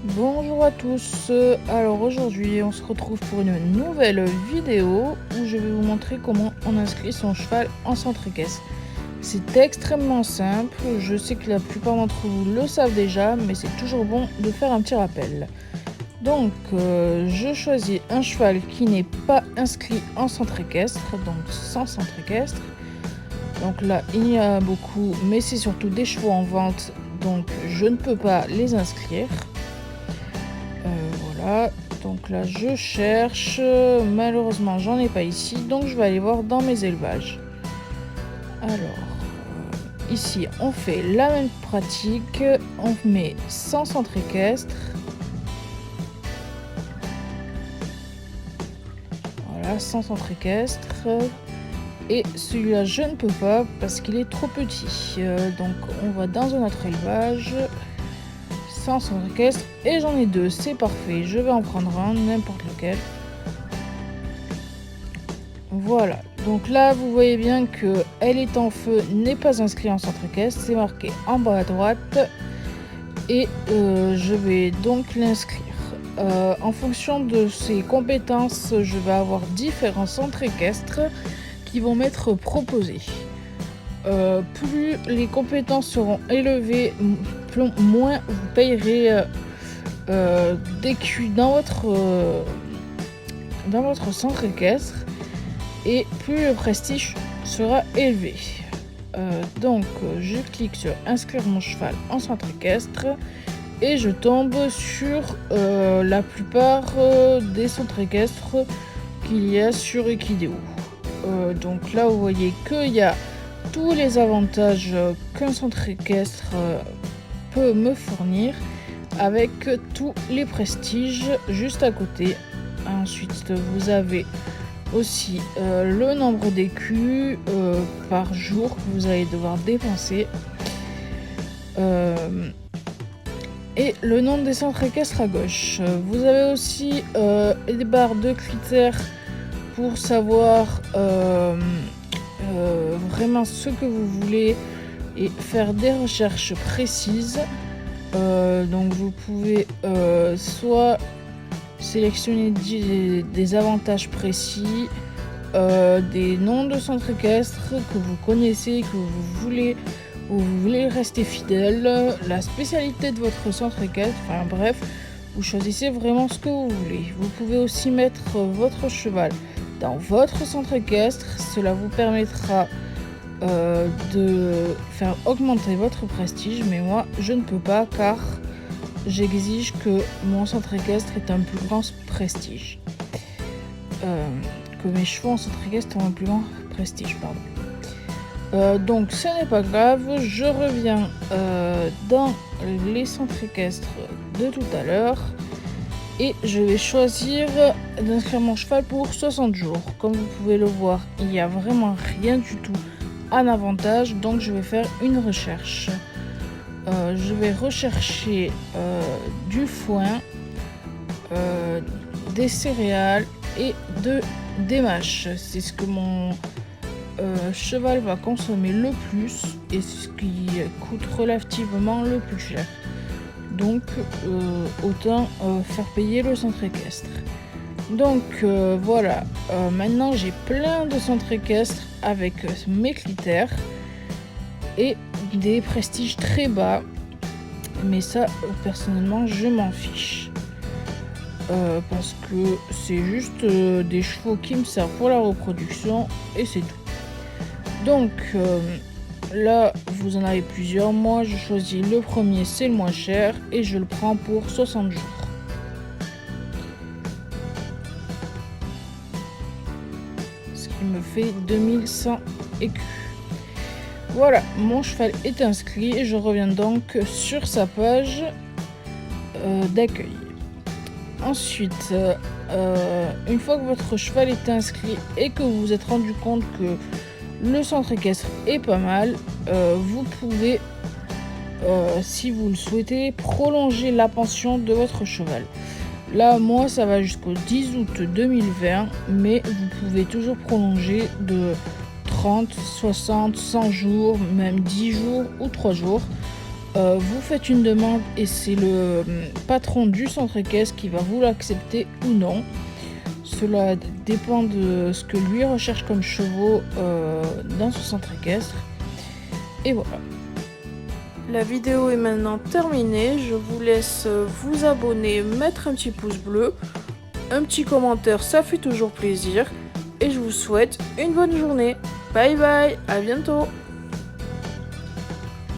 Bonjour à tous, alors aujourd'hui on se retrouve pour une nouvelle vidéo où je vais vous montrer comment on inscrit son cheval en centre équestre. C'est extrêmement simple, je sais que la plupart d'entre vous le savent déjà, mais c'est toujours bon de faire un petit rappel. Donc je choisis un cheval qui n'est pas inscrit en centre équestre, donc sans centre équestre. Donc là il y a beaucoup, mais c'est surtout des chevaux en vente, donc je ne peux pas les inscrire. Voilà, donc là je cherche, malheureusement j'en ai pas ici, donc je vais aller voir dans mes élevages. Alors, ici on fait la même pratique, on met sans centre équestre. Voilà, sans centre équestre. Et celui-là je ne peux pas parce qu'il est trop petit, donc on va dans un autre élevage. Sans centre équestre, et j'en ai deux, c'est parfait, je vais en prendre un, n'importe lequel. Voilà, donc là vous voyez bien que Elle est en feu n'est pas inscrit en centre équestre, c'est marqué en bas à droite, et je vais donc l'inscrire. En fonction de ses compétences, je vais avoir différents centres équestres qui vont m'être proposés. Plus les compétences seront élevées, moins vous payerez d'écu dans votre centre équestre, et plus le prestige sera élevé. Donc je clique sur inscrire mon cheval en centre équestre et je tombe sur la plupart des centres équestres qu'il y a sur Equideo. Donc là vous voyez qu'il y a tous les avantages qu'un centre équestre peut me fournir, avec tous les prestiges juste à côté. Ensuite vous avez aussi le nombre d'écus par jour que vous allez devoir dépenser, et le nombre des centres équestres à gauche. Vous avez aussi des barres de critères pour savoir vraiment ce que vous voulez et faire des recherches précises. Donc vous pouvez soit sélectionner des avantages précis, des noms de centres équestres que vous connaissez, que vous voulez rester fidèle, la spécialité de votre centre équestre, enfin bref, vous choisissez vraiment ce que vous voulez. Vous pouvez aussi mettre votre cheval dans votre centre équestre, cela vous permettra de faire augmenter votre prestige, mais moi je ne peux pas car j'exige que mon centre équestre ait un plus grand prestige, que mes chevaux en centre équestre ont un plus grand prestige, pardon. Donc ce n'est pas grave, je reviens dans les centres équestres de tout à l'heure et je vais choisir d'inscrire mon cheval pour 60 jours. Comme vous pouvez le voir, il n'y a vraiment rien du tout en avantage, donc je vais faire une recherche. Je vais rechercher du foin, des céréales et des mâches. C'est ce que mon cheval va consommer le plus et ce qui coûte relativement le plus cher. Donc autant faire payer le centre équestre. Donc voilà, maintenant j'ai plein de centres équestres avec mes critères et des prestiges très bas, mais ça personnellement je m'en fiche, parce que c'est juste des chevaux qui me servent pour la reproduction et c'est tout. Donc là vous en avez plusieurs, moi je choisis le premier, c'est le moins cher et je le prends pour 60 jours. Ce qui me fait 2100 écus. Voilà, mon cheval est inscrit et je reviens donc sur sa page d'accueil. Ensuite, une fois que votre cheval est inscrit et que vous vous êtes rendu compte que le centre équestre est pas mal, vous pouvez, si vous le souhaitez, prolonger la pension de votre cheval. Là, moi, ça va jusqu'au 10 août 2020, mais vous pouvez toujours prolonger de 30, 60, 100 jours, même 10 jours ou 3 jours. vous faites une demande et c'est le patron du centre équestre qui va vous l'accepter ou non. Cela dépend de ce que lui recherche comme chevaux dans son centre équestre. Et voilà. La vidéo est maintenant terminée. Je vous laisse vous abonner, mettre un petit pouce bleu, un petit commentaire, ça fait toujours plaisir. Et je vous souhaite une bonne journée. Bye bye, à bientôt.